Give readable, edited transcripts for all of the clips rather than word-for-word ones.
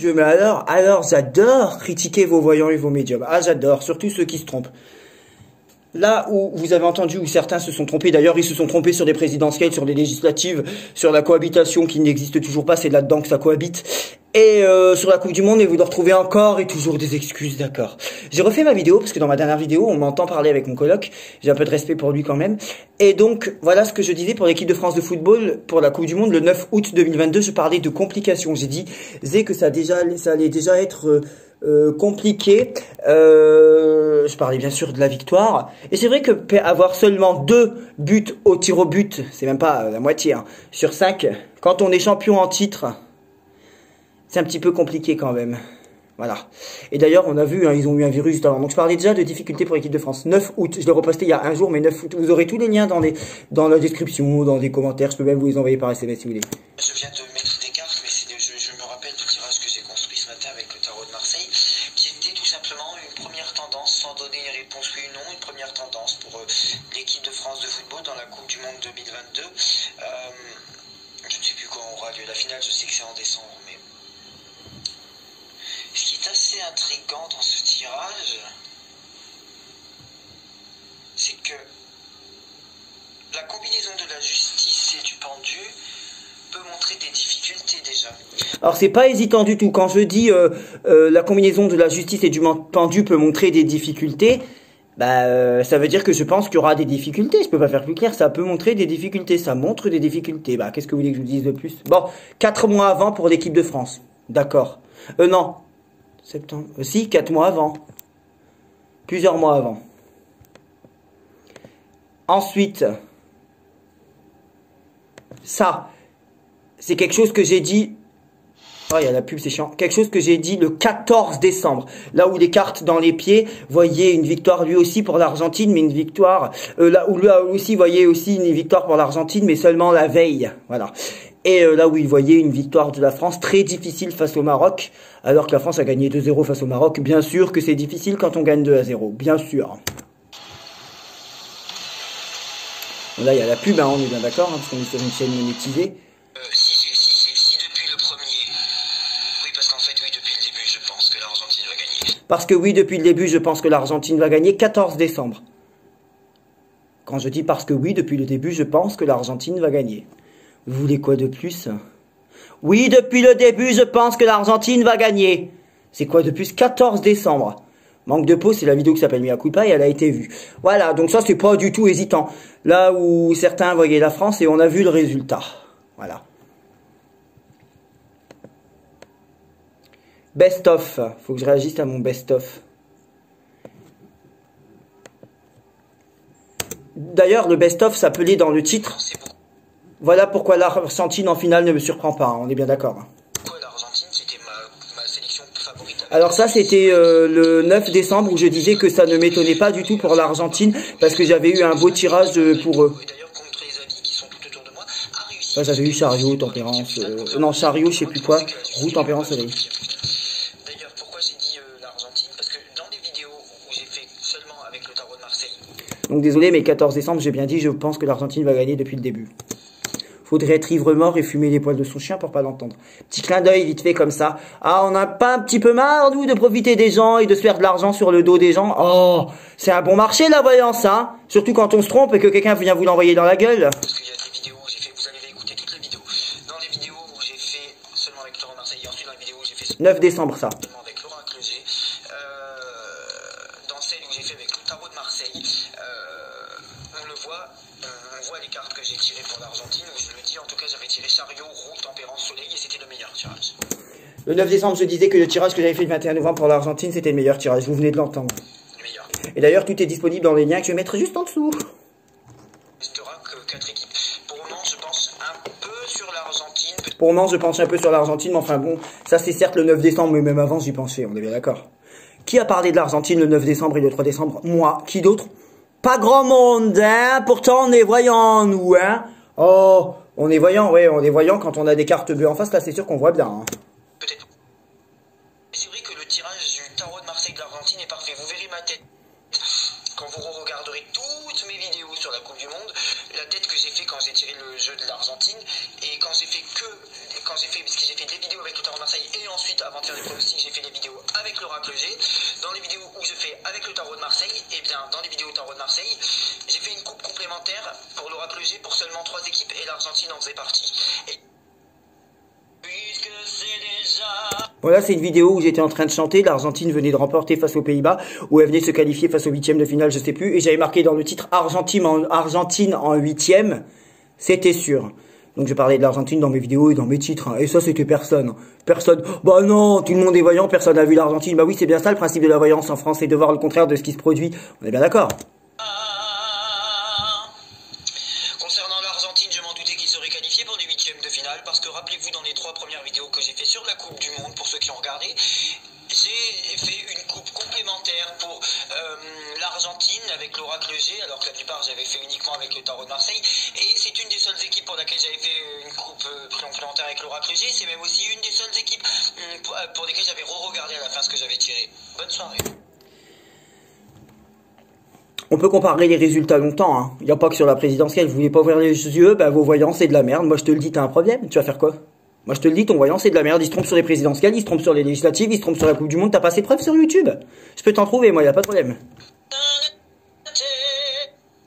Mais alors, j'adore critiquer vos voyants et vos médiums. Ah, j'adore, surtout ceux qui se trompent. Là où vous avez entendu où certains se sont trompés, d'ailleurs ils se sont trompés sur des présidentielles, sur des législatives, sur la cohabitation qui n'existe toujours pas, c'est là-dedans que ça cohabite, et sur la Coupe du Monde, et vous leur trouvez encore et toujours des excuses, d'accord. J'ai refait ma vidéo, parce que dans ma dernière vidéo, on m'entend parler avec mon coloc, j'ai un peu de respect pour lui quand même, et donc voilà ce que je disais pour l'équipe de France de football, pour la Coupe du Monde, le 9 août 2022, je parlais de complications, j'ai dit que ça allait déjà être... compliqué. Je parlais bien sûr de la victoire. Et c'est vrai que avoir seulement 2 buts au tir au but, c'est même pas la moitié, hein, sur 5, quand on est champion en titre, c'est un petit peu compliqué quand même. Voilà. Et d'ailleurs, on a vu, hein, ils ont eu un virus avant. Donc je parlais déjà de difficultés pour l'équipe de France. 9 août, je l'ai reposté il y a un jour, mais 9 août. Vous aurez tous les liens dans la description, dans des commentaires. Je peux même vous les envoyer par SMS si vous voulez. Je viens de mettre des cartes, mais je me rappelle du tirage que j'ai construit ce matin avec le tarot de Marseille, qui était tout simplement une première tendance, sans donner les réponses oui ou non, une première tendance pour l'équipe de France de football dans la Coupe du Monde 2022. Je ne sais plus quand aura lieu la finale, je sais que c'est en décembre, mais ce qui est assez intriguant dans ce tirage, c'est que la combinaison de la justice et du pendu peut montrer des difficultés déjà. Alors c'est pas hésitant du tout. Quand je dis la combinaison de la justice et du pendu peut montrer des difficultés, bah ça veut dire que je pense qu'il y aura des difficultés. Je peux pas faire plus clair. Ça peut montrer des difficultés. Ça montre des difficultés. Bah qu'est-ce que vous voulez que je vous dise de plus? Bon, 4 mois avant pour l'équipe de France. D'accord. Non. Septembre. Si, 4 mois avant. Plusieurs mois avant. Ensuite, ça, c'est quelque chose que j'ai dit. Oh, il y a la pub, c'est chiant. Quelque chose que j'ai dit le 14 décembre. Là où les cartes dans les pieds, voyez une victoire lui aussi pour l'Argentine, mais une victoire, là où lui aussi voyez aussi une victoire pour l'Argentine, mais seulement la veille. Voilà. Et là où il voyait une victoire de la France très difficile face au Maroc, alors que la France a gagné 2-0 face au Maroc. Bien sûr que c'est difficile quand on gagne 2-0. Bien sûr. Bon, là, il y a la pub, hein, on est bien d'accord, hein, parce qu'on est sur une chaîne monétisée. Si depuis le premier. Oui, parce qu'en fait, oui, depuis le début, je pense que l'Argentine va gagner. Parce que oui, depuis le début, je pense que l'Argentine va gagner 14 décembre. Quand je dis parce que oui, depuis le début, je pense que l'Argentine va gagner. Vous voulez quoi de plus? Oui, depuis le début, je pense que l'Argentine va gagner. C'est quoi de plus? 14 décembre. Manque de peau, c'est la vidéo qui s'appelle Mea Culpa et elle a été vue. Voilà, donc ça, c'est pas du tout hésitant. Là où certains voyaient la France et on a vu le résultat. Voilà. Best of. Faut que je réagisse à mon best of. D'ailleurs, le best of s'appelait dans le titre. Voilà pourquoi l'Argentine en finale ne me surprend pas, hein, on est bien d'accord. L'Argentine, c'était ma sélection favorite. Alors ça, c'était le 9 décembre où je disais que ça ne m'étonnait pas du tout pour l'Argentine parce que j'avais eu un beau tirage pour eux. D'ailleurs, contre les avis qui sont tout autour de moi, a réussi. Enfin, j'avais eu chariot, tempérance, non chariot, je sais plus quoi, roue, tempérance, soleil. D'ailleurs, pourquoi j'ai dit l'Argentine? Parce que dans des vidéos où j'ai fait seulement avec le tarot de Marseille. Donc désolé, mais 14 décembre, j'ai bien dit, je pense que l'Argentine va gagner depuis le début. Faudrait être ivre-mort et fumer les poils de son chien pour pas l'entendre. Petit clin d'œil vite fait comme ça. Ah, on n'a pas un petit peu marre, nous, de profiter des gens et de se faire de l'argent sur le dos des gens? Oh, c'est un bon marché, la voyance, hein? Surtout quand on se trompe et que quelqu'un vient vous l'envoyer dans la gueule. Parce qu'il y a des vidéos où j'ai fait, vous allez écouter toutes les vidéos. Dans les vidéos où j'ai fait seulement avec Laurent Marseille et ensuite dans les vidéos où j'ai fait 9 décembre, ça. seulement avec Laurent Cloget, dans celle où j'ai fait avec le tarot de Marseille, on le voit, on voit les cartes que j'ai tirées pour l'Argentine, où je le dis, en tout cas j'avais tiré chariot, roue, tempérance, soleil, et c'était le meilleur tirage. Le 9 décembre, je disais que le tirage que j'avais fait le 21 novembre pour l'Argentine, c'était le meilleur tirage. Vous venez de l'entendre. Le meilleur. Et d'ailleurs, tout est disponible dans les liens que je vais mettre juste en dessous. Il restera que 4 équipes. Pour le moment, je pense un peu sur l'Argentine. Pour le moment, je pense un peu sur l'Argentine, mais enfin bon, ça c'est certes le 9 décembre, mais même avant, j'y pensais, on est bien d'accord. Qui a parlé de l'Argentine le 9 décembre et le 3 décembre? Moi. Qui d'autre? Pas grand monde, hein? Pourtant, on est voyants, nous, hein? Oh, on est voyants, ouais, on est voyants quand on a des cartes bleues en face, là, c'est sûr qu'on voit bien, hein. Peut-être. C'est vrai que le tirage du tarot de Marseille de l'Argentine est parfait. Vous verrez ma tête. Quand vous regarderez toutes mes vidéos sur la Coupe du Monde, la tête que j'ai fait quand j'ai tiré le jeu de l'Argentine et quand j'ai fait que des quand j'ai fait, parce que j'ai fait des vidéos avec le Tarot de Marseille et ensuite, avant de faire des pronostics, j'ai fait des vidéos avec l'Oracle G. Dans les vidéos où je fais avec le Tarot de Marseille, et bien dans les vidéos Tarot de Marseille, j'ai fait une coupe complémentaire pour l'Oracle G pour seulement 3 équipes et l'Argentine en faisait partie. Et puisque c'est déjà... Voilà, c'est une vidéo où j'étais en train de chanter, l'Argentine venait de remporter face aux Pays-Bas, où elle venait se qualifier face au 8e de finale, je sais plus, et j'avais marqué dans le titre Argentine en 8e, c'était sûr. Donc je parlais de l'Argentine dans mes vidéos et dans mes titres, hein. Et ça c'était personne. Personne, bah non, tout le monde est voyant, personne n'a vu l'Argentine. Bah oui, c'est bien ça le principe de la voyance en France, c'est de voir le contraire de ce qui se produit. On est bien d'accord. Concernant l'Argentine, je m'en doutais qu'ils seraient qualifiés pour les 8e de finale, parce que rappelez-vous, dans les 3 premières vidéos que j'ai fait sur la Coupe du Monde, pour ceux qui ont regardé, j'ai fait une coupe complémentaire pour l'Argentine avec l'Oracle G, alors que la plupart j'avais fait uniquement avec le Tarot de Marseille, et c'est une des seules équipes pour laquelle j'avais fait une coupe complémentaire avec l'Oracle G, c'est même aussi une des seules équipes pour lesquelles j'avais re-regardé à la fin ce que j'avais tiré. Bonne soirée. On peut comparer les résultats longtemps, hein. Il n'y a pas que sur la présidentielle, vous voulez pas ouvrir les yeux, bah vos voyants c'est de la merde, moi je te le dis, t'as un problème, tu vas faire quoi? Moi je te le dis, ton voyant c'est de la merde, il se trompe sur les présidentielles, il se trompe sur les législatives, il se trompe sur la Coupe du Monde, t'as pas assez de preuves sur YouTube. Je peux t'en trouver, moi, y a pas de problème.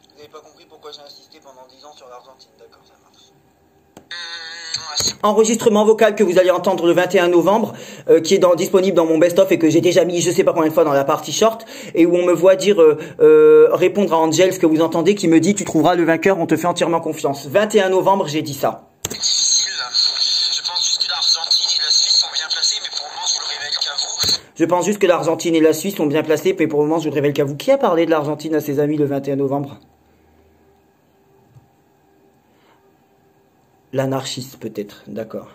Vous n'avez pas compris pourquoi j'ai insisté pendant 10 ans sur l'Argentine, d'accord, ça marche. Enregistrement vocal que vous allez entendre le 21 novembre, qui est disponible dans mon best-of et que j'ai déjà mis je sais pas combien de fois dans la partie short, et où on me voit dire répondre à Angel ce que vous entendez, qui me dit tu trouveras le vainqueur, on te fait entièrement confiance. 21 novembre, j'ai dit ça. Difficile. Je pense juste que l'Argentine et la Suisse sont bien placés, mais pour le moment, je vous le révèle qu'à vous. Je pense juste que l'Argentine et la Suisse sont bien placés, mais pour le moment, je vous le révèle qu'à vous. Qui a parlé de l'Argentine à ses amis le 21 novembre? L'anarchiste, peut-être. D'accord.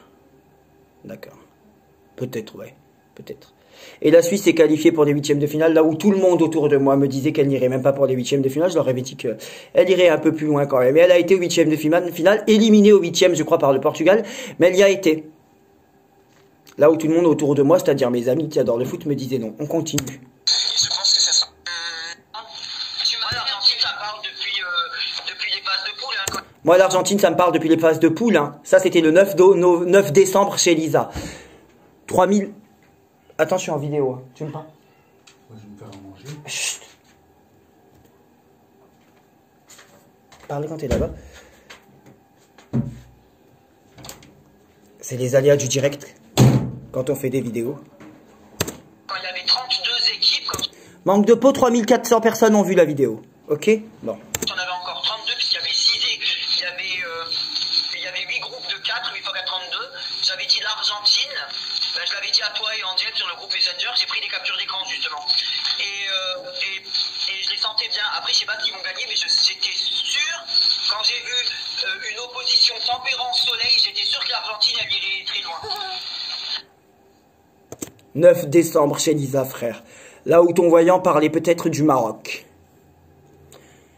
D'accord. Peut-être, ouais. Peut-être. Et la Suisse s'est qualifiée pour les 8e de finale, là où tout le monde autour de moi me disait qu'elle n'irait même pas pour les 8e de finale. Je leur avais dit qu'elle irait un peu plus loin quand même. Et elle a été au 8e de finale, éliminée au 8e, je crois, par le Portugal, mais elle y a été. Là où tout le monde autour de moi, c'est-à-dire mes amis qui adorent le foot, me disaient non, on continue. Et je pense que ça sera... Moi, l'Argentine, ça parle depuis les phases de poule. Hein, Moi, l'Argentine, ça me parle depuis les phases de poule. Hein. Ça, c'était le 9 décembre chez Lisa. 3000... Attends, je suis en vidéo. Hein. Tu me parles? Moi, je vais me faire à manger. Chut. Parle quand t'es là-bas. C'est les aléas du direct. Quand on fait des vidéos. Quand il y avait 32 équipes, comme Manque de peau, 3400 personnes ont vu la vidéo. Ok? Bon. on avait encore 32, puisqu'il y avait 6 il y avait 8 groupes de 4, 8 fois 4, 32. J'avais dit l'Argentine, ben, je l'avais dit à toi et Angel sur le groupe Messenger, j'ai pris des captures d'écran justement. Et je les sentais bien. Après, je sais pas s'ils vont gagner, mais j'étais sûr, quand j'ai vu une opposition tempérance-soleil, j'étais sûr que l'Argentine elle irait très loin. 9 décembre chez Lisa, frère. Là où ton voyant parlait peut-être du Maroc.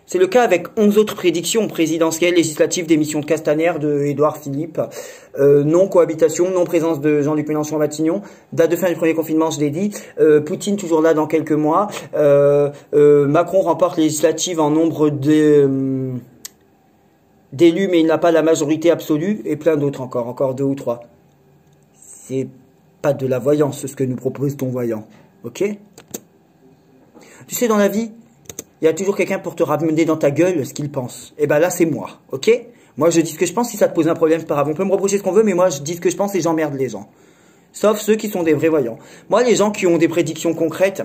C'est le cas avec 11 autres prédictions présidentielles, législatives, démission de Castaner, de Édouard Philippe, non-cohabitation, non-présence de Jean-Luc Mélenchon à Matignon, date de fin du premier confinement, je l'ai dit, Poutine toujours là dans quelques mois, Macron remporte les législatives en nombre d'élus, mais il n'a pas la majorité absolue, et plein d'autres encore 2 ou 3. C'est pas de la voyance, ce que nous propose ton voyant, ok? Tu sais, dans la vie, il y a toujours quelqu'un pour te ramener dans ta gueule ce qu'il pense. Et ben là, c'est moi, ok? Moi, je dis ce que je pense. Si ça te pose un problème, c'est pas grave. On peut me reprocher ce qu'on veut, mais moi, je dis ce que je pense et j'emmerde les gens. Sauf ceux qui sont des vrais voyants. Moi, les gens qui ont des prédictions concrètes,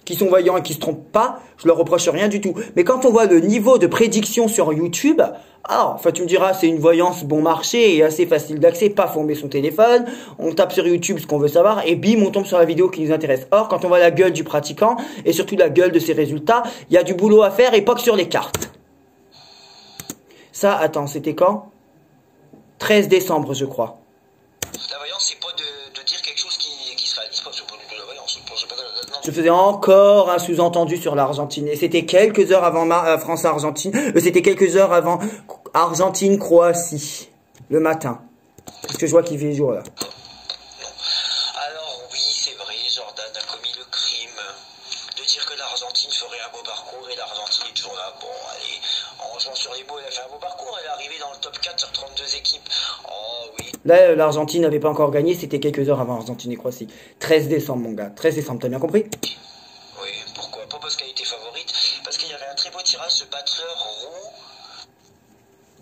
qui sont voyants et qui se trompent pas, je leur reproche rien du tout. Mais quand on voit le niveau de prédiction sur YouTube, alors, enfin, tu me diras, c'est une voyance bon marché et assez facile d'accès. Paf, on met son téléphone, on tape sur YouTube ce qu'on veut savoir et bim, on tombe sur la vidéo qui nous intéresse. Or, quand on voit la gueule du pratiquant et surtout la gueule de ses résultats, il y a du boulot à faire et pas que sur les cartes. Ça, attends, c'était quand? 13 décembre, je crois. La voyance, c'est pas de dire quelque chose qui se réalise pas. C'est pas du tout la voyance. Je faisais encore un sous-entendu sur l'Argentine. Et c'était quelques heures avant France-Argentine. C'était quelques heures avant Argentine-Croatie. Le matin. Parce que je vois qu'il fait jour là. Alors oui, c'est vrai, Jordan a commis le crime de dire que l'Argentine ferait un beau parcours et l'Argentine est toujours là. Bon, allez, en jouant sur les mots, elle a fait un beau parcours, elle est arrivée dans le top 4 sur 32 équipes. Oh oui. Là, l'Argentine n'avait pas encore gagné, c'était quelques heures avant Argentine et Croatie. 13 décembre, mon gars. 13 décembre, t'as bien compris? Oui, pourquoi? Pas parce qu'elle était favorite, parce qu'il y avait un très beau tirage, ce battleur roux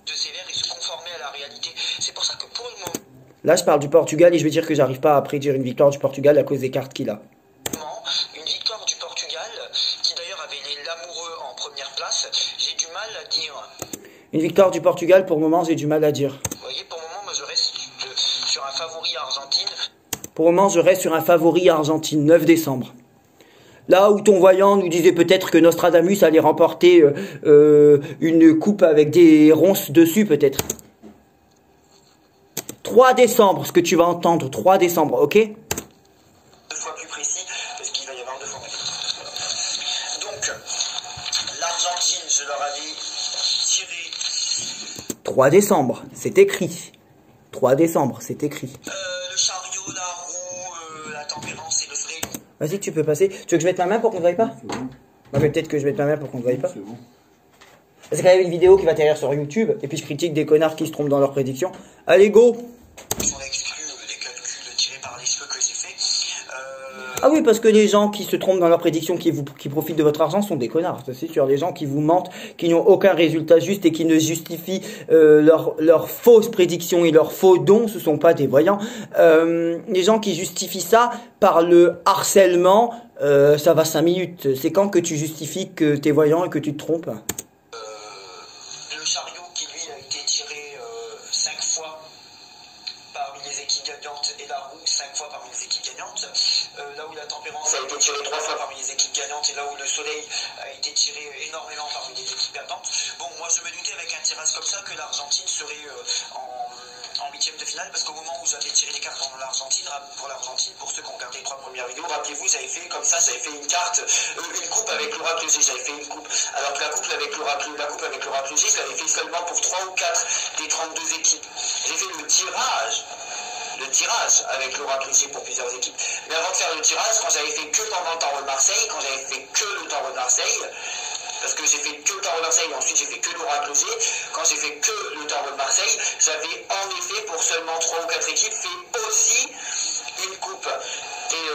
de sévère, il se conformait à la réalité. C'est pour ça que pour le moment, Là, je parle du Portugal et je vais dire que j'arrive pas à prédire une victoire du Portugal à cause des cartes qu'il a. une victoire du Portugal, qui d'ailleurs avait les Lamoureux en première place, j'ai du mal à dire. Une victoire du Portugal, pour le moment, j'ai du mal à dire. Vous voyez, pour le moment, moi je reste sur un favori Argentine. Pour le moment, je reste sur un favori Argentine, 9 décembre. Là où ton voyant nous disait peut-être que Nostradamus allait remporter une coupe avec des ronces dessus, peut-être. 3 décembre, ce que tu vas entendre, 3 décembre, ok? 2 fois plus précis, parce qu'il va y avoir 2 fois. Donc, l'Argentine, je leur avais tiré 3 décembre, c'est écrit. 3 décembre, c'est écrit. le chariot, la roue, la tempérance et le soleil. Vas-y, tu peux passer. Tu veux que je mette ma main pour qu'on ne te voie pas? C'est bon. Ouais, mais peut-être que je mette ma main pour qu'on ne te voie pas. C'est bon. C'est quand même une vidéo qui va atterrir sur YouTube, et puis je critique des connards qui se trompent dans leurs prédictions. Allez, go! On exclut les calculs tirés par les cheveux que j'ai fait. Ah oui, parce que les gens qui se trompent dans leurs prédictions, qui profitent de votre argent, sont des connards, ça, c'est sûr. Les gens qui vous mentent, qui n'ont aucun résultat juste et qui ne justifient leurs fausses prédictions et leurs faux dons, ce sont pas des voyants. Les gens qui justifient ça par le harcèlement, ça va 5 minutes. C'est quand que tu justifies que t'es voyant et que tu te trompes? Le chariot qui lui a été tiré 5 fois parmi les équipes gagnantes et la roue 5 fois parmi les équipes gagnantes. Là où la tempérance a été tirée 3 fois parmi les équipes gagnantes et là où le soleil a été tiré énormément parmi les équipes perdantes. Bon, moi je me doutais avec un tirage comme ça que l'Argentine serait en huitième de finale parce qu'au moment où j'avais tiré les cartes pour l'Argentine, pour ceux qui ont regardé les 3 premières vidéos, rappelez-vous, j'avais fait comme ça, j'avais fait une carte, une coupe avec l'oracle G, j'avais fait une coupe. Alors que la coupe avec l'oracle G, je l'avais fait seulement pour 3 ou 4 des 32 équipes. J'ai fait le tirage avec l'oracle G pour plusieurs équipes. Mais avant de faire le tirage, quand j'avais fait que pendant le Tarot de Marseille, quand j'avais fait que le Tarot de Marseille, parce que j'ai fait que le Tarot de Marseille, ensuite j'ai fait que l'oracle G, quand j'ai fait que le Tarot de Marseille, j'avais en effet pour seulement 3 ou 4 équipes fait aussi une coupe. Et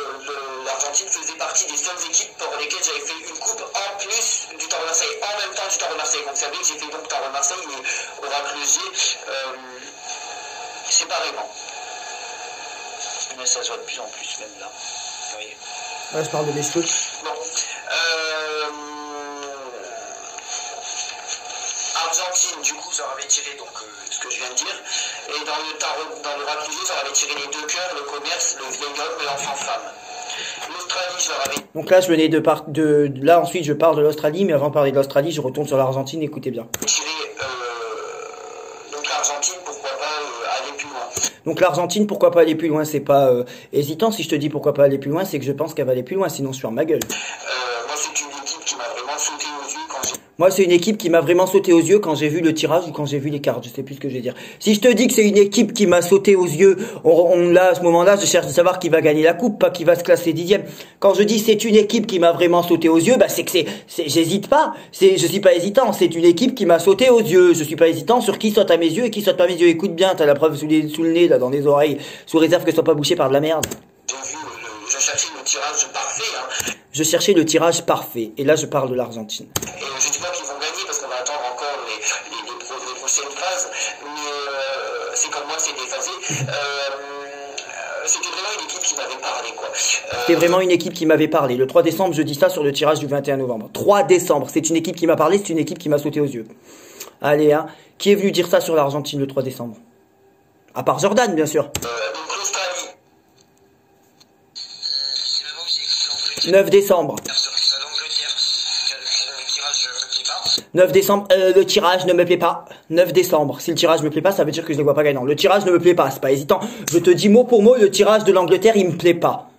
l'Argentine faisait partie des seules équipes pour lesquelles j'avais fait une coupe en plus du Tarot de Marseille, en même temps du Tarot de Marseille. Donc vous savez que j'ai fait donc Tarot de Marseille et oracle G séparément. Mais ça se voit de plus en plus même là. Vous voyez. Ouais, je parle de mes cheveux. Bon. Argentine, du coup, ça avait tiré donc ce que je viens de dire. Et dans le tarot, dans l'oracle G, ça avait tiré les 2 cœurs, le commerce, le vieil homme et l'enfant-femme. L'Australie, je leur avais Donc là, je venais là, ensuite, je parle de l'Australie, mais avant de parler de l'Australie, je retourne sur l'Argentine, écoutez bien. tiré donc l'Argentine, pourquoi pas aller plus loin. Donc l'Argentine, pourquoi pas aller plus loin? C'est pas hésitant. Si je te dis pourquoi pas aller plus loin, c'est que je pense qu'elle va aller plus loin, sinon je ferme ma gueule. Moi, c'est une équipe qui m'a vraiment sauté aux yeux quand j'ai... Moi, c'est une équipe qui m'a vraiment sauté aux yeux quand j'ai vu le tirage ou quand j'ai vu les cartes. Je sais plus ce que je vais dire. Si je te dis que c'est une équipe qui m'a sauté aux yeux, là, à ce moment-là, je cherche à savoir qui va gagner la coupe, pas qui va se classer 10e. Quand je dis c'est une équipe qui m'a vraiment sauté aux yeux, bah c'est que j'hésite pas. Je suis pas hésitant. C'est une équipe qui m'a sauté aux yeux. Je suis pas hésitant sur qui saute à mes yeux et qui saute pas à mes yeux. Écoute bien, t'as la preuve sous le nez, là, dans les oreilles, sous réserve que ce soit pas bouché par de la merde. J'ai vu, je cherchais le tirage parfait, hein. Je cherchais le tirage parfait. Et là, je parle de l'Argentine. Et je dis pas qu'ils vont gagner parce qu'on va attendre encore les prochaines phases, mais c'est comme moi, c'est déphasé. C'était vraiment une équipe qui m'avait parlé, quoi. C'était vraiment une équipe qui m'avait parlé. Le 3 décembre, je dis ça sur le tirage du 21 novembre. 3 décembre, c'est une équipe qui m'a parlé, c'est une équipe qui m'a sauté aux yeux. Allez, hein. Qui est venu dire ça sur l'Argentine le 3 décembre? À part Jordan, bien sûr. Donc l'Australie. 9 décembre. 9 décembre, le tirage ne me plaît pas. 9 décembre, si le tirage me plaît pas, ça veut dire que je ne les vois pas gagnants. Le tirage ne me plaît pas, c'est pas hésitant. Je te dis mot pour mot, le tirage de l'Angleterre, il me plaît pas.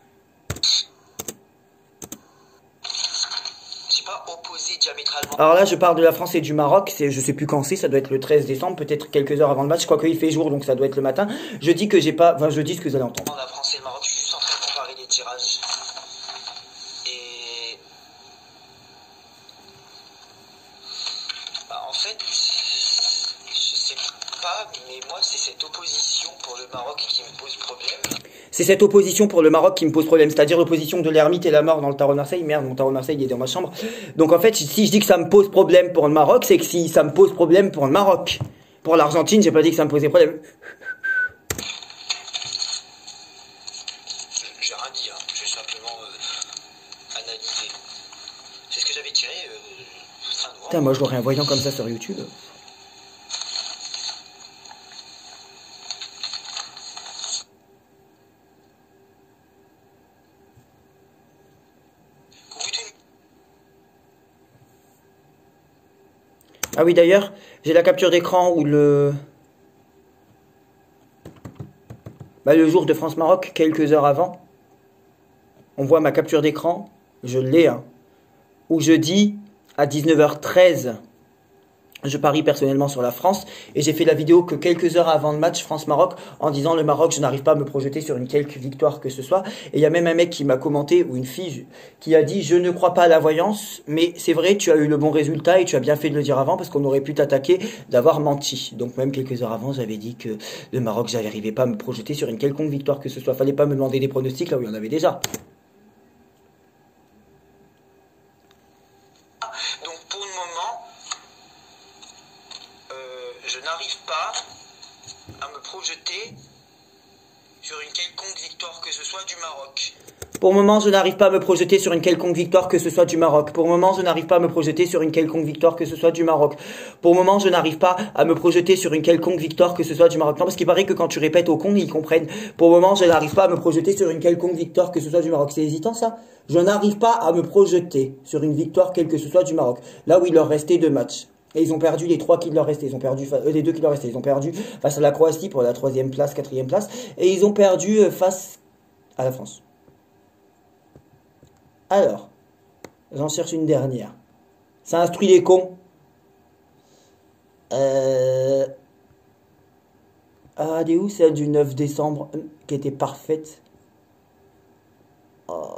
J'ai pas opposé diamétralement. Alors là, je parle de la France et du Maroc. Je sais plus quand c'est, ça doit être le 13 décembre, peut-être quelques heures avant le match. Je crois qu'il fait jour, donc ça doit être le matin. Je dis que j'ai pas, enfin, je dis ce que vous allez entendre. La France et le Maroc, je suis juste en train de comparer les tirages. Et fait, je sais pas, mais moi c'est cette opposition pour le Maroc qui me pose problème. C'est cette opposition pour le Maroc qui me pose problème, c'est-à-dire l'opposition de l'ermite et la mort dans le tarot de Marseille. Merde, mon tarot de Marseille il est dans ma chambre. Donc en fait, si je dis que ça me pose problème pour le Maroc, c'est que si ça me pose problème pour le Maroc. Pour l'Argentine, j'ai pas dit que ça me posait problème. J'ai rien dit, hein. J'ai simplement analysé. C'est ce que j'avais tiré fin novembre. Putain, moi je l'aurais un voyant comme ça sur YouTube. Ah oui, d'ailleurs, j'ai la capture d'écran où le jour de France-Maroc, quelques heures avant, on voit ma capture d'écran, je l'ai, hein, où je dis à 19h13, je parie personnellement sur la France, et j'ai fait la vidéo que quelques heures avant le match France-Maroc, en disant le Maroc, je n'arrive pas à me projeter sur une quelque victoire que ce soit. Et il y a même un mec qui m'a commenté, ou une fille, qui a dit, je ne crois pas à la voyance, mais c'est vrai, tu as eu le bon résultat, et tu as bien fait de le dire avant, parce qu'on aurait pu t'attaquer d'avoir menti. Donc même quelques heures avant, j'avais dit que le Maroc, je n'arrivais pas à me projeter sur une quelconque victoire que ce soit. Fallait pas me demander des pronostics, là où il y en avait déjà. Donc pour le moment, je n'arrive pas à me projeter sur une quelconque victoire que ce soit du Maroc. Pour le moment, je n'arrive pas à me projeter sur une quelconque victoire que ce soit du Maroc. Pour le moment, je n'arrive pas à me projeter sur une quelconque victoire que ce soit du Maroc. Pour le moment, je n'arrive pas à me projeter sur une quelconque victoire que ce soit du Maroc. Non, parce qu'il paraît que quand tu répètes aux cons, ils comprennent. Pour le moment, je n'arrive pas à me projeter sur une quelconque victoire que ce soit du Maroc. C'est hésitant, ça? Je n'arrive pas à me projeter sur une victoire quelle que ce soit du Maroc. Là où il leur restait 2 matchs. Et ils ont perdu les 3 qui leur restaient. Ils ont perdu les 2 qui leur restaient. Ils ont perdu face à la Croatie pour la 3e place, 4e place. Et ils ont perdu face à la France. Alors, j'en cherche une dernière. Ça instruit les cons. Ah, elle est où celle du 9 décembre qui était parfaite? Oh.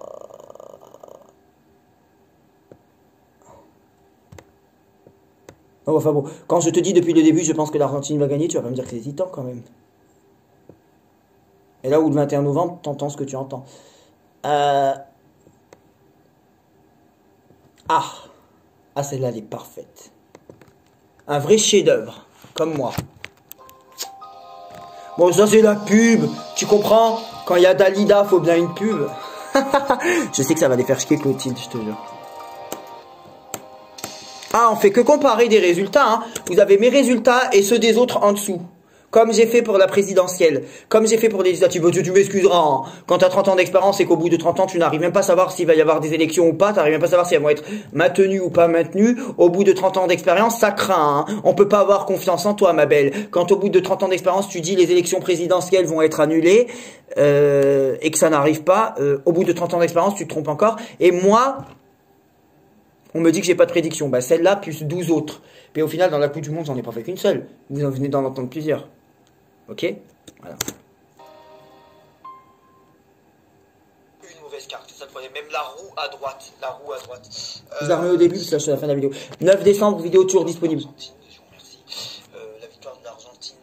Oh, enfin bon, quand je te dis depuis le début, je pense que l'Argentine va gagner, tu vas pas me dire que c'est hésitant quand même. Et là où le 21 novembre, t'entends ce que tu entends. Ah, celle-là, elle est parfaite. Un vrai chef-d'œuvre, comme moi. Bon, ça c'est la pub, tu comprends? Quand il y a Dalida, faut bien une pub. Je sais que ça va les faire chier, Clotilde, je te jure. Ah, on fait que comparer des résultats, hein. Vous avez mes résultats et ceux des autres en dessous. Comme j'ai fait pour la présidentielle, comme j'ai fait pour les législatives. Tu m'excuseras, hein. Quand tu as 30 ans d'expérience et qu'au bout de 30 ans, tu n'arrives même pas à savoir s'il va y avoir des élections ou pas, tu n'arrives même pas à savoir si elles vont être maintenues ou pas maintenues. Au bout de 30 ans d'expérience, ça craint, hein. On peut pas avoir confiance en toi, ma belle. Quand au bout de 30 ans d'expérience, tu dis les élections présidentielles vont être annulées et que ça n'arrive pas, au bout de 30 ans d'expérience, tu te trompes encore. Et moi... on me dit que j'ai pas de prédiction. Bah, celle-là, plus 12 autres. Mais au final, dans la Coupe du Monde, j'en ai pas fait qu'une seule. Vous en venez d'en entendre plusieurs. Ok? Voilà. Une mauvaise carte, c'est ça le problème. Même la roue à droite. La roue à droite. Je la remets au début, parce que là, je suis à la fin de la vidéo. 9 décembre, vidéo toujours disponible. Merci. La victoire de l'Argentine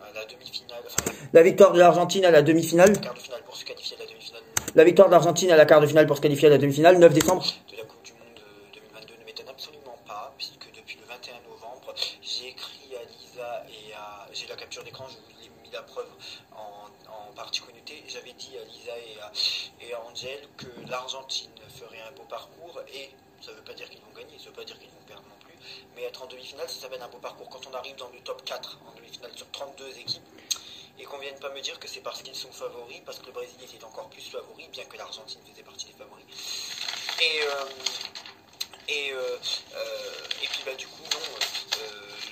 à la demi-finale. Enfin, La victoire de l'Argentine à la demi-finale. quart de finale pour se qualifier à la demi-finale. La victoire de l'Argentine à la quart de finale pour se qualifier à la demi-finale, 9 décembre. De la Coupe du Monde 2022 ne m'étonne absolument pas, puisque depuis le 21 novembre, j'ai écrit à Lisa et à... j'ai la capture d'écran, je vous ai mis la preuve en partie connectée. J'avais dit à Lisa et à Angel que l'Argentine ferait un beau parcours, et ça ne veut pas dire qu'ils vont gagner, ça ne veut pas dire qu'ils vont perdre non plus, mais être en demi-finale, ça s'appelle un beau parcours. Quand on arrive dans le top 4 en demi-finale sur 32 équipes, et qu'on vienne pas me dire que c'est parce qu'ils sont favoris, parce que le Brésil était encore plus favori, bien que l'Argentine faisait partie des favoris. Et puis bah du coup non,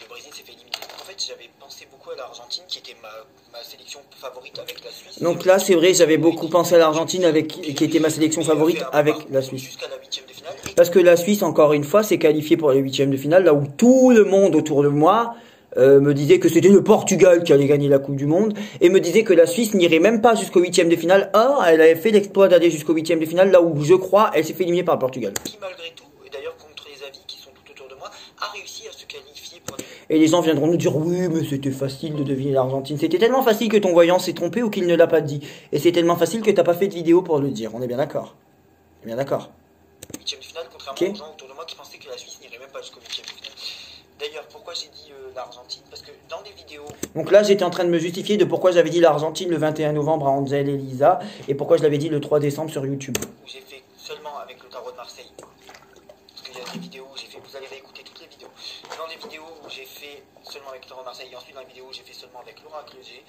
le Brésil s'est fait éliminer. En fait j'avais pensé beaucoup à l'Argentine qui était ma sélection favorite avec la Suisse. Donc là, c'est vrai, j'avais beaucoup pensé à l'Argentine qui était ma sélection favorite avec la Suisse. Jusqu'à la 8e de finale. Parce que la Suisse, encore une fois, s'est qualifiée pour les 8e de finale, là où tout le monde autour de moi me disait que c'était le Portugal qui allait gagner la Coupe du Monde, et me disait que la Suisse n'irait même pas jusqu'au 8e de finale. Or, elle avait fait l'exploit d'aller jusqu'au 8e de finale, là où je crois, elle s'est fait éliminer par le Portugal. Qui malgré tout, et d'ailleurs contre les avis qui sont tout autour de moi, a et les gens viendront nous dire oui, mais c'était facile de deviner l'Argentine. C'était tellement facile que ton voyant s'est trompé ou qu'il ne l'a pas dit. Et c'est tellement facile que t'as pas fait de vidéo pour le dire. On est bien d'accord? On est bien d'accord? Huitième de finale, contrairement Ok. aux gens autour de moi qui pensaient que la Suisse n'irait même pas jusqu'au huitième de finale. D'ailleurs, pourquoi j'ai dit l'Argentine? Parce que dans des vidéos, Donc là, j'étais en train de me justifier de pourquoi j'avais dit l'Argentine le 21 novembre à Angel et Lisa et pourquoi je l'avais dit le 3 décembre sur YouTube. où j'ai fait seulement avec le tarot de Marseille, parce qu'il y a des vidéos où j'ai fait, vous allez réécouter toutes les vidéos, dans les vidéos où j'ai fait seulement avec le tarot de Marseille, et ensuite dans les vidéos où j'ai fait seulement avec l'oracle G,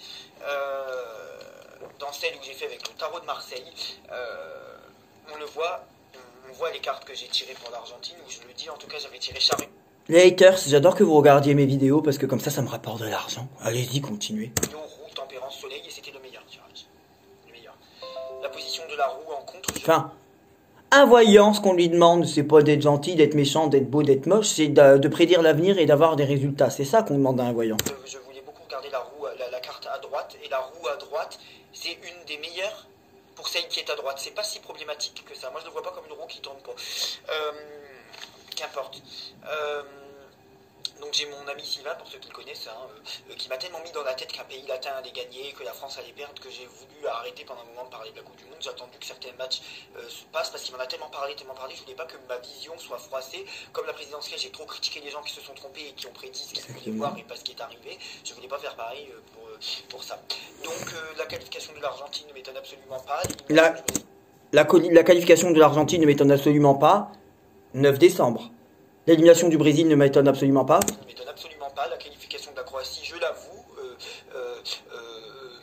dans celle où j'ai fait avec le tarot de Marseille, on le voit, on voit les cartes que j'ai tirées pour l'Argentine, où je le dis, en tout cas j'avais tiré Charrue. Les haters, j'adore que vous regardiez mes vidéos parce que comme ça me rapporte de l'argent. Allez-y, continuez. Roue, tempérance, soleil, et c'était le meilleur tirage. Le meilleur. La position de la roue en contre, Enfin, un voyant, ce qu'on lui demande, c'est pas d'être gentil, d'être méchant, d'être beau, d'être moche, c'est de prédire l'avenir et d'avoir des résultats. C'est ça qu'on demande à un voyant. je voulais beaucoup regarder la roue, la carte à droite, et la roue à droite, c'est une des meilleures pour celle qui est à droite. C'est pas si problématique que ça. Moi, je ne le vois pas comme une roue qui tourne pas. Qu'importe. Donc j'ai mon ami Sylvain, pour ceux qui le connaissent, qui m'a tellement mis dans la tête qu'un pays latin allait gagner, que la France allait perdre, que j'ai voulu arrêter pendant un moment de parler de la Coupe du Monde. J'ai attendu que certains matchs se passent parce qu'il m'en a tellement parlé. Je voulais pas que ma vision soit froissée. Comme la présidentielle, j'ai trop critiqué les gens qui se sont trompés et qui ont prédit ce qu'ils voulaient voir et pas ce qui est arrivé. Je voulais pas faire pareil pour ça. Donc la qualification de l'Argentine ne m'étonne absolument pas. La qualification de l'Argentine ne m'étonne absolument pas. 9 décembre. L'élimination du Brésil ne m'étonne absolument pas. Ne m'étonne absolument pas. La qualification de la Croatie, je l'avoue,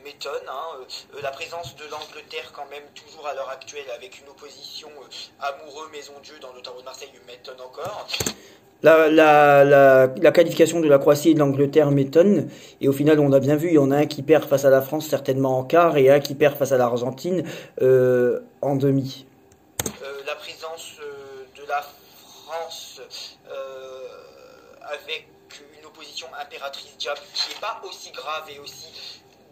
m'étonne. La présence de l'Angleterre, quand même, toujours à l'heure actuelle, avec une opposition amoureux Maison Dieu dans le tarot de Marseille, m'étonne encore. La qualification de la Croatie et de l'Angleterre m'étonne. Et au final, on a bien vu, il y en a un qui perd face à la France, certainement en quart, et un qui perd face à l'Argentine en demi. La présence de la France avec une opposition impératrice diable qui n'est pas aussi grave et aussi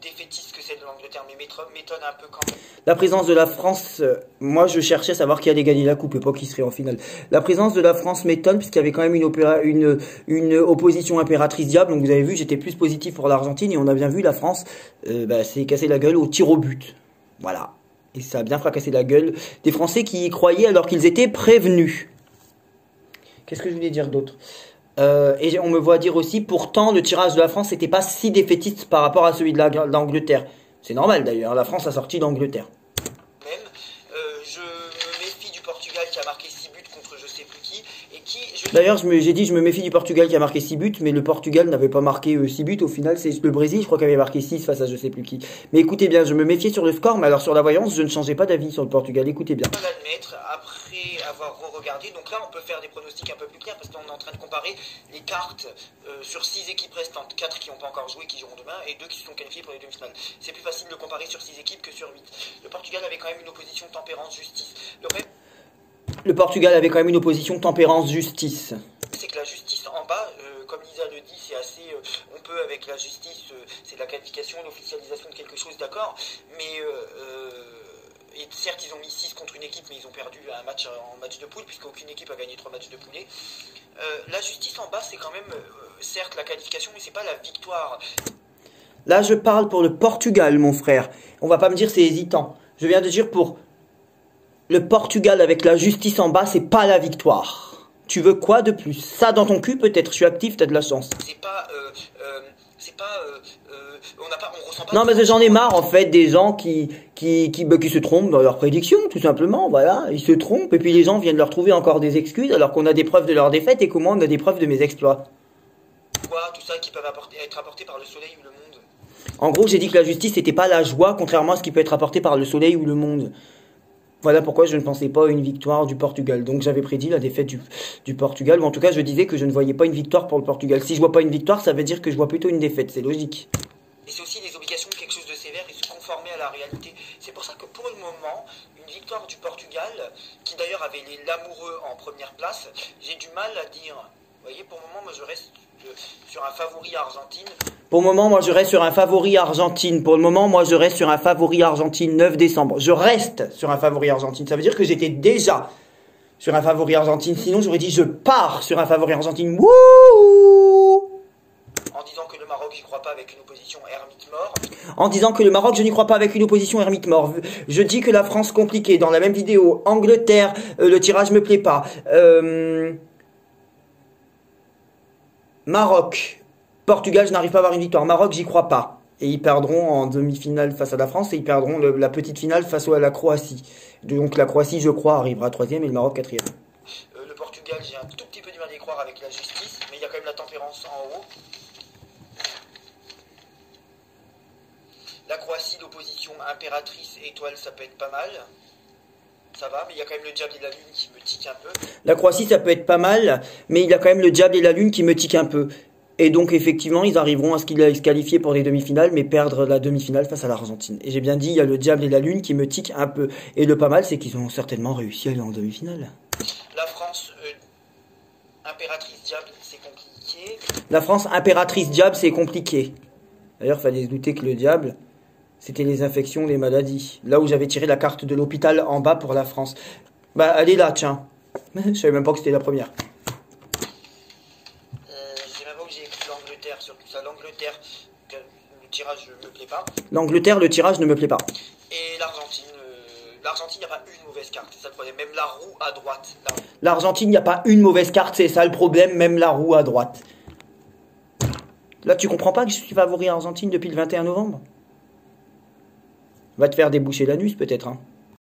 défaitiste que celle de l'Angleterre, mais m'étonne un peu quand même. La présence de la France, moi je cherchais à savoir qui allait gagner la coupe et pas qui serait en finale. La présence de la France m'étonne puisqu'il y avait quand même une opposition impératrice diable. Donc vous avez vu, j'étais plus positif pour l'Argentine et on a bien vu la France s'est cassé la gueule au tir au but. Voilà. Et ça a bien fracassé la gueule des Français qui y croyaient alors qu'ils étaient prévenus. Qu'est-ce que je voulais dire d'autre? Et on me voit dire aussi, pourtant le tirage de la France n'était pas si défaitiste par rapport à celui de l'Angleterre. C'est normal d'ailleurs, la France a sorti d'Angleterre. Même, je me méfie du Portugal qui a marqué 6 buts contre je sais plus qui, et qui... D'ailleurs, j'ai dit je me méfie du Portugal qui a marqué 6 buts, mais le Portugal n'avait pas marqué 6 buts, au final c'est le Brésil, je crois qu'il avait marqué 6 face à je sais plus qui. Mais écoutez bien, je me méfiais sur le score, mais alors sur la voyance, je ne changeais pas d'avis sur le Portugal, écoutez bien. Je peux l'admettre, après avoir re-regardé, donc là on peut faire des pronostics un peu plus clairs, parce qu'on est en train de comparer les cartes sur 6 équipes restantes, 4 qui n'ont pas encore joué, qui joueront demain, et 2 qui se sont qualifiés pour les demi-finales. C'est plus facile de comparer sur 6 équipes que sur 8. Le Portugal avait quand même une opposition tempérance-justice. Le Portugal avait quand même une opposition tempérance-justice. C'est que la justice en bas, comme Lisa le dit, c'est assez... on peut avec la justice, c'est de la qualification, l'officialisation de quelque chose, d'accord, mais... et certes, ils ont mis 6 contre une équipe, mais ils ont perdu un match en match de poule, puisqu'aucune équipe a gagné 3 matchs de poulée. La justice en bas, c'est quand même, certes, la qualification, mais c'est pas la victoire. Là, je parle pour le Portugal, mon frère. On va pas me dire c'est hésitant. Je viens de dire pour le Portugal avec la justice en bas, c'est pas la victoire. Tu veux quoi de plus? Ça dans ton cul, peut-être. Je suis actif, t'as de la chance. On ressent pas... Non, mais j'en ai marre, en fait, des gens qui se trompent dans leurs prédictions, tout simplement, voilà. Ils se trompent, et puis les gens viennent leur trouver encore des excuses, alors qu'on a des preuves de leur défaite, et comment on a des preuves de mes exploits. Tout ça qui peuvent être apportés par le soleil ou le monde. En gros, j'ai dit que la justice, c'était pas la joie, contrairement à ce qui peut être apporté par le soleil ou le monde. Voilà pourquoi je ne pensais pas à une victoire du Portugal. Donc j'avais prédit la défaite du Portugal, ou en tout cas je disais que je ne voyais pas une victoire pour le Portugal. Si je vois pas une victoire, ça veut dire que je vois plutôt une défaite, c'est logique. Et c'est aussi les obligations de quelque chose de sévère et se conformer à la réalité. C'est pour ça que pour le moment, une victoire du Portugal, qui d'ailleurs avait l'amoureux en première place, j'ai du mal à dire. Vous voyez, pour le moment, moi je reste sur un favori Argentine. Pour le moment, moi je reste sur un favori Argentine. Pour le moment, moi je reste sur un favori Argentine 9 décembre. Je reste sur un favori Argentine. Ça veut dire que j'étais déjà sur un favori Argentine. Sinon, j'aurais dit je pars sur un favori Argentine. Wouh! disant que le Maroc, j'y crois pas avec une opposition ermite mort. En disant que le Maroc, je n'y crois pas avec une opposition ermite mort. Je dis que la France compliquée. Dans la même vidéo, Angleterre, le tirage me plaît pas. Maroc, Portugal, je n'arrive pas à avoir une victoire. Maroc, j'y crois pas. Et ils perdront en demi-finale face à la France et ils perdront la petite finale face à la Croatie. Donc la Croatie, je crois, arrivera 3e et le Maroc 4e. Le Portugal, j'ai un tout petit peu du mal à y croire avec la justice, mais il y a quand même la tempérance en haut. La Croatie, l'opposition impératrice étoile, ça peut être pas mal. Ça va, mais il y a quand même le diable et la lune qui me tique un peu. La Croatie, ça peut être pas mal, mais il y a quand même le diable et la lune qui me tique un peu. Et donc, effectivement, ils arriveront à se qualifier pour des demi-finales, mais perdre la demi-finale face à l'Argentine. Et j'ai bien dit, il y a le diable et la lune qui me tiquent un peu. Et le pas mal, c'est qu'ils ont certainement réussi à aller en demi-finale. La France, impératrice diable, c'est compliqué. La France, impératrice diable, c'est compliqué. D'ailleurs, fallait se douter que le diable, c'était les infections, les maladies. Là où j'avais tiré la carte de l'hôpital en bas pour la France. Bah, elle est là, tiens. Je savais même pas que c'était la première. Je sais même pas où j'ai écrit l'Angleterre sur tout ça. L'Angleterre, le tirage ne me plaît pas. L'Angleterre, le tirage ne me plaît pas. Et l'Argentine, il n'y a pas une mauvaise carte, c'est ça le problème. Même la roue à droite. L'Argentine, il n'y a pas une mauvaise carte, c'est ça le problème, même la roue à droite. Là, tu comprends pas que je suis favori Argentine depuis le 21 novembre? Va te faire déboucher l'anus, peut-être, hein.